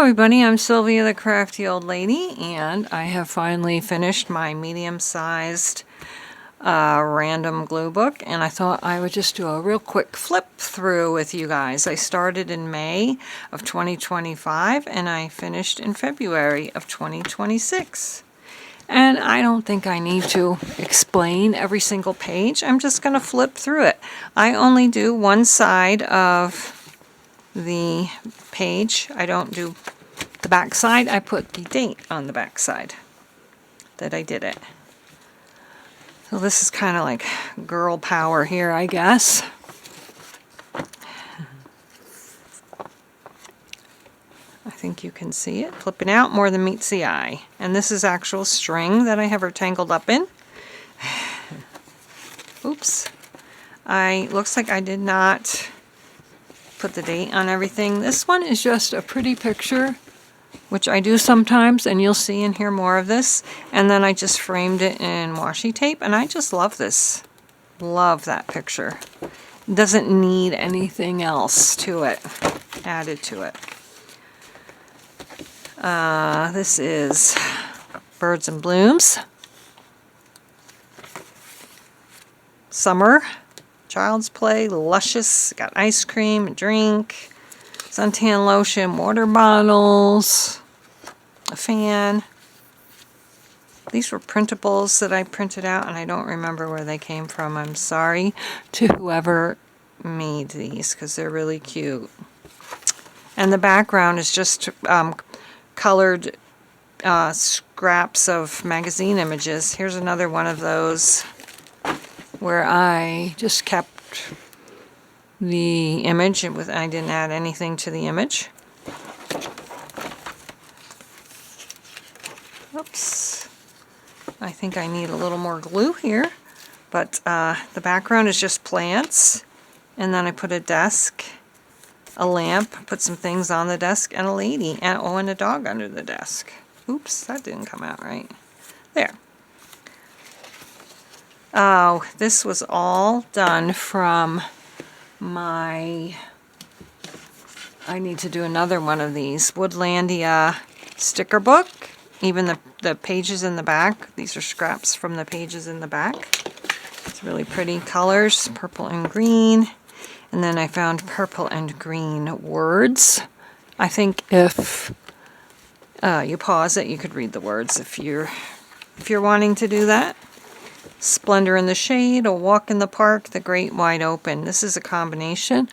everybody, I'm Sylvia the Crafty Old Lady, and I have finally finished my medium-sized random glue book, and I thought I would just do a real quick flip through with you guys. I started in May of 2025 and I finished in February of 2026. And I don't think I need to explain every single page. I'm just going to flip through it. I only do one side of the page. I don't do the back side. I put the date on the back side that I did it. So this is kind of like girl power here, I guess. I think you can see it flipping out more than meets the eye. And this is actual string that I have her tangled up in. Oops. Looks like I did not put the date on everything. This one is just a pretty picture, which I do sometimes, and you'll see and hear more of this. And then I just framed it in washi tape, and I just love this. Love that picture. It doesn't need anything else to it, added to it. This is Birds and Blooms. Summer. Child's Play, Luscious, got ice cream, a drink, suntan lotion, water bottles, a fan. These were printables that I printed out, and I don't remember where they came from. I'm sorry to whoever made these, because they're really cute. And the background is just colored scraps of magazine images. Here's another one of those where I just kept the image. I didn't add anything to the image. Oops. I think I need a little more glue here. But the background is just plants. And then I put a desk, a lamp, put some things on the desk, and a lady. And a dog under the desk. Oops, that didn't come out right. There. Oh, this was all done from my, I need to do another one of these, Woodlandia sticker book. Even the pages in the back, these are scraps from the pages in the back. It's really pretty colors, purple and green. And then I found purple and green words. I think if you pause it, you could read the words if you're wanting to do that. Splendor in the Shade, A Walk in the Park, The Great Wide Open. This is a combination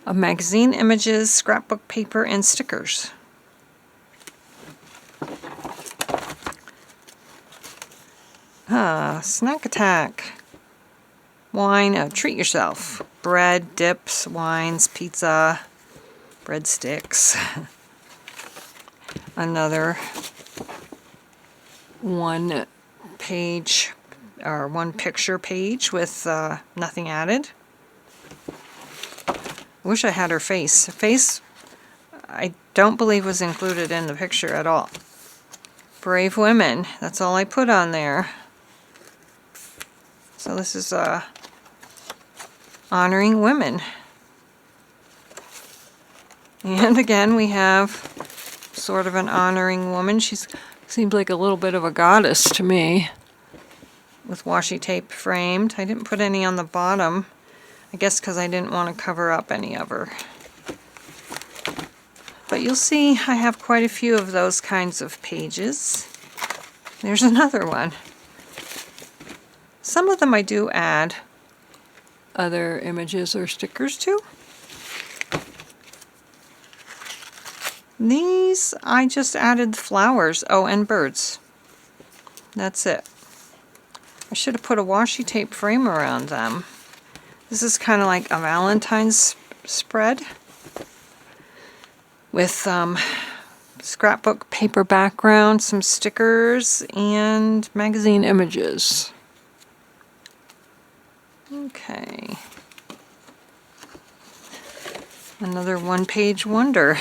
of magazine images, scrapbook paper, and stickers. Snack Attack. Wine, treat yourself. Bread, dips, wines, pizza, breadsticks. Another one page or one picture page with nothing added. Wish I had her face. Her face, I don't believe was included in the picture at all. Brave Women, that's all I put on there. So this is honoring women. And again, we have sort of an honoring woman. She seems like a little bit of a goddess to me, with washi tape framed. I didn't put any on the bottom, I guess because I didn't want to cover up any of her. But you'll see I have quite a few of those kinds of pages. There's another one. Some of them I do add other images or stickers to. These I just added flowers, and birds. That's it. I should have put a washi tape frame around them. This is kind of like a Valentine's spread with scrapbook paper background, some stickers, and magazine images. Okay. Another one-page wonder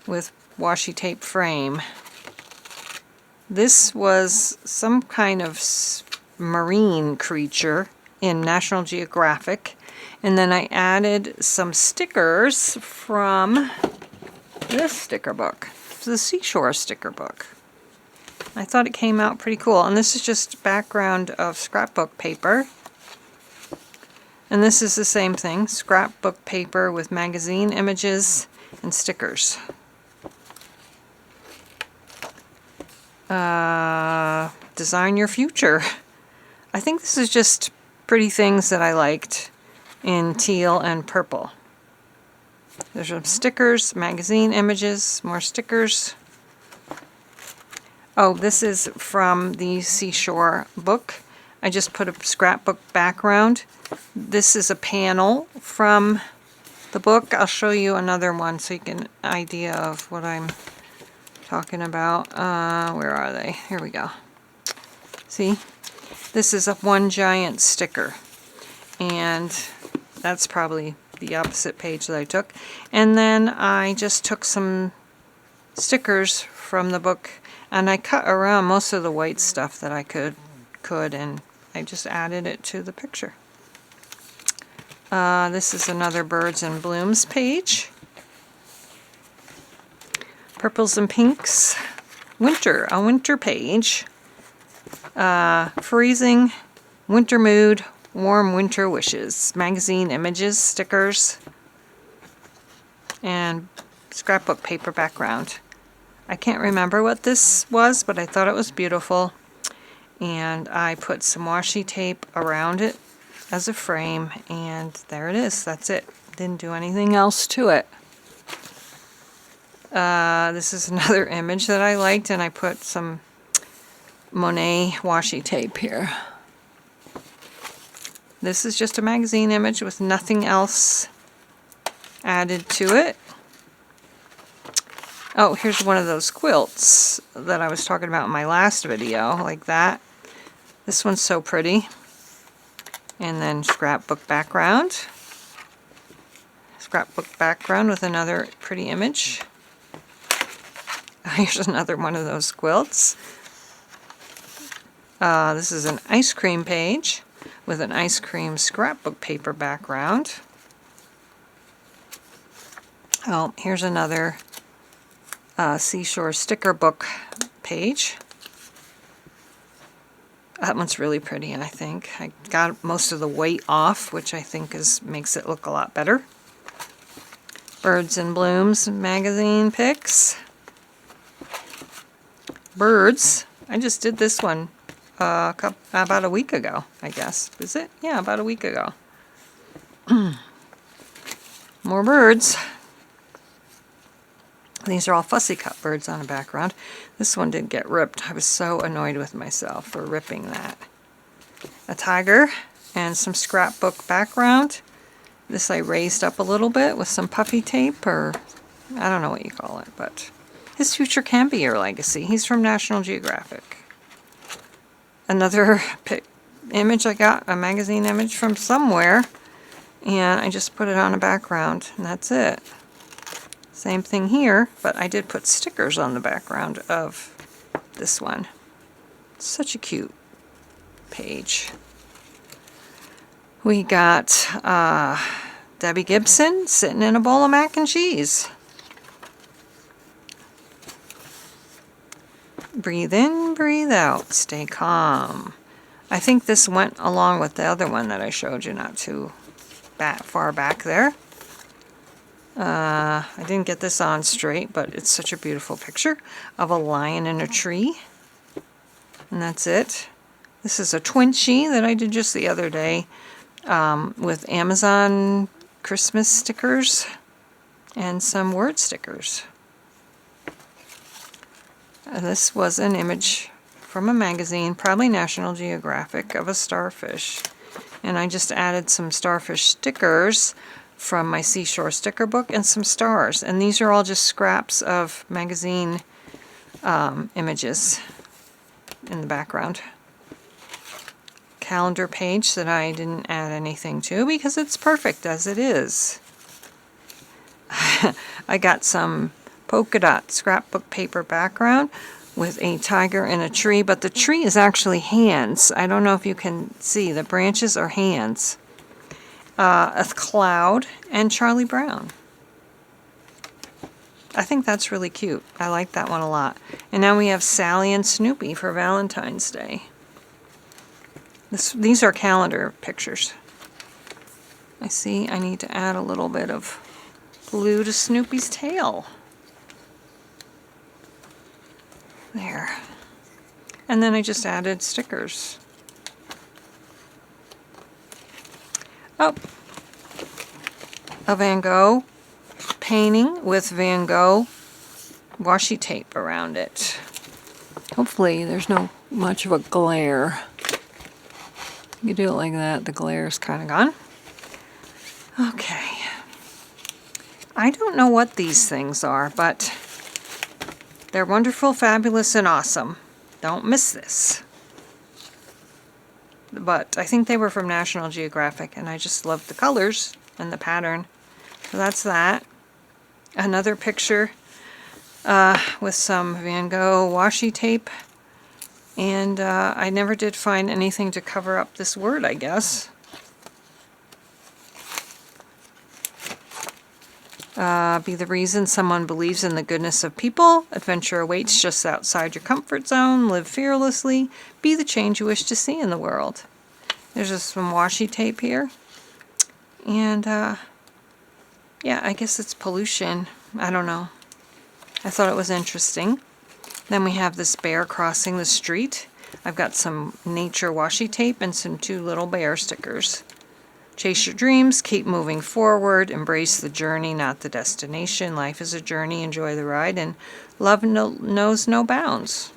with washi tape frame. This was some kind of marine creature in National Geographic, And then I added some stickers from this sticker book, the Seashore sticker book. I thought it came out pretty cool. And this is just background of scrapbook paper. And this is the same thing, scrapbook paper with magazine images and stickers. Design your future. I think this is just pretty things that I liked in teal and purple. There's some stickers, magazine images, more stickers. Oh, this is from the Seashore book. I just put a scrapbook background. This is a panel from the book. I'll show you another one so you get an idea of what I'm talking about. Where are they? Here we go. See? This is a one giant sticker. And that's probably the opposite page that I took. And then I just took some stickers from the book and I cut around most of the white stuff that I could and I just added it to the picture. This is another Birds and Blooms page. Purples and pinks. Winter, a winter page. Freezing, winter mood, warm winter wishes. Magazine images, stickers, and scrapbook paper background. I can't remember what this was, but I thought it was beautiful. And I put some washi tape around it as a frame, and there it is. That's it. Didn't do anything else to it. This is another image that I liked, and I put some Monet washi tape here. This is just a magazine image with nothing else added to it. Oh, here's one of those quilts that I was talking about in my last video, like that. This one's so pretty. And then scrapbook background. Scrapbook background with another pretty image. Here's another one of those quilts. This is an ice cream page with an ice cream scrapbook paper background. Oh, here's another Seashore sticker book page. That one's really pretty, I think. I got most of the weight off, which I think makes it look a lot better. Birds and Blooms magazine pics. Birds. I just did this one about a week ago, I guess. Is it? Yeah, about a week ago. More birds. These are all fussy cut birds on the background. This one did get ripped. I was so annoyed with myself for ripping that. A tiger and some scrapbook background. This I raised up a little bit with some puffy tape, or I don't know what you call it, but his future can be your legacy. He's from National Geographic. Another image I got, a magazine image from somewhere, and I just put it on a background, and that's it. Same thing here, but I did put stickers on the background of this one. Such a cute page. We got Debbie Gibson sitting in a bowl of mac and cheese. Breathe in, breathe out, stay calm. I think this went along with the other one that I showed you not too far back there. I didn't get this on straight, but it's such a beautiful picture of a lion in a tree. And that's it. This is a twinchie that I did just the other day with Amazon Christmas stickers and some word stickers. This was an image from a magazine, probably National Geographic, of a starfish. And I just added some starfish stickers from my Seashore sticker book and some stars. And these are all just scraps of magazine images in the background. Calendar page that I didn't add anything to because it's perfect as it is. I got some polka dot scrapbook paper background with a tiger in a tree, but the tree is actually hands. I don't know if you can see, the branches are hands. a cloud, and Charlie Brown. I think that's really cute. I like that one a lot. And now we have Sally and Snoopy for Valentine's Day. These are calendar pictures. I see I need to add a little bit of glue to Snoopy's tail. There. And then I just added stickers. Oh, a Van Gogh painting with Van Gogh washi tape around it. Hopefully there's no much of a glare. You do it like that, the glare is kind of gone. Okay. I don't know what these things are, but they're wonderful, fabulous, and awesome. Don't miss this. But I think they were from National Geographic, and I just loved the colors and the pattern. So that's that. Another picture with some Van Gogh washi tape. And I never did find anything to cover up this word, I guess. Be the reason someone believes in the goodness of people. Adventure awaits just outside your comfort zone. Live fearlessly. Be the change you wish to see in the world. There's just some washi tape here. And yeah, I guess it's pollution. I don't know. I thought it was interesting. Then we have this bear crossing the street. I've got some nature washi tape and some 2 little bear stickers. Chase your dreams, keep moving forward, embrace the journey, not the destination. Life is a journey, enjoy the ride, and love knows no bounds.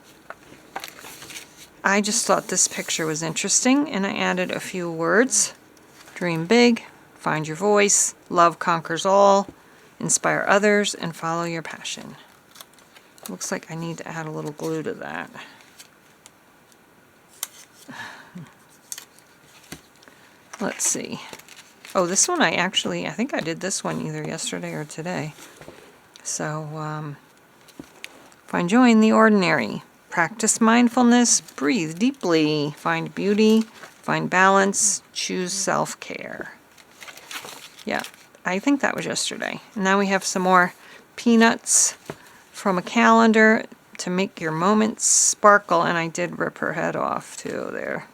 I just thought this picture was interesting, and I added a few words. Dream big, find your voice, love conquers all, inspire others, and follow your passion. Looks like I need to add a little glue to that. Let's see. Oh, this one I think I did this one either yesterday or today. So, find joy in the ordinary. Practice mindfulness, breathe deeply, find beauty, find balance, choose self-care. Yeah, I think that was yesterday. And now we have some more peanuts from a calendar to make your moments sparkle, and I did rip her head off too there.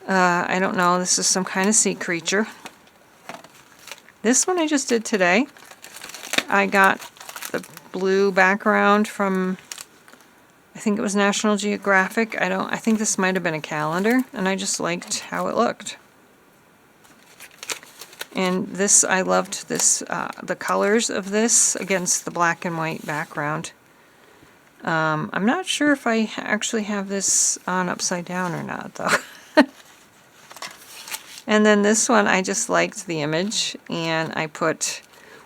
I don't know, this is some kind of sea creature. This one I just did today. I got the blue background from, I think it was National Geographic. I think this might have been a calendar, and I just liked how it looked. And this, I loved this, the colors of this against the black and white background. I'm not sure if I actually have this on upside down or not, though. And then this one, I just liked the image, and I put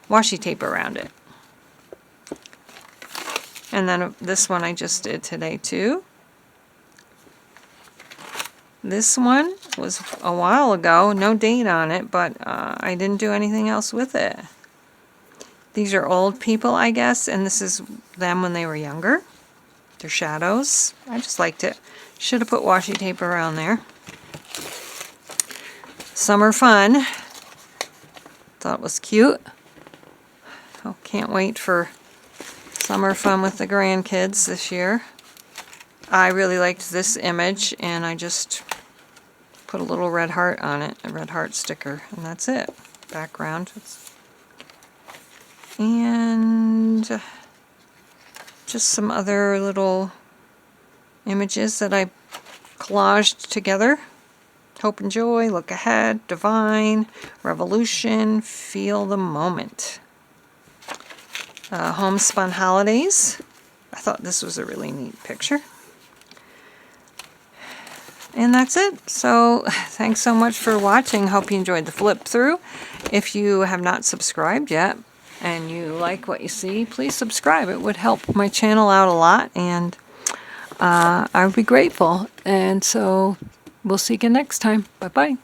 washi tape around it. And then this one I just did today, too. This one was a while ago, no date on it, but I didn't do anything else with it. These are old people, I guess, and this is them when they were younger. They're shadows. I just liked it. Should have put washi tape around there. Summer fun. Thought it was cute. Oh, can't wait for summer fun with the grandkids this year. I really liked this image, and I just put a little red heart on it, a red heart sticker, and that's it. Background. And just some other little images that I collaged together. Hope and joy, look ahead, divine, revolution, feel the moment. Homespun holidays. I thought this was a really neat picture. And that's it. So thanks so much for watching. Hope you enjoyed the flip through. If you have not subscribed yet and you like what you see, please subscribe. It would help my channel out a lot, and I would be grateful. And so we'll see you again next time. Bye-bye.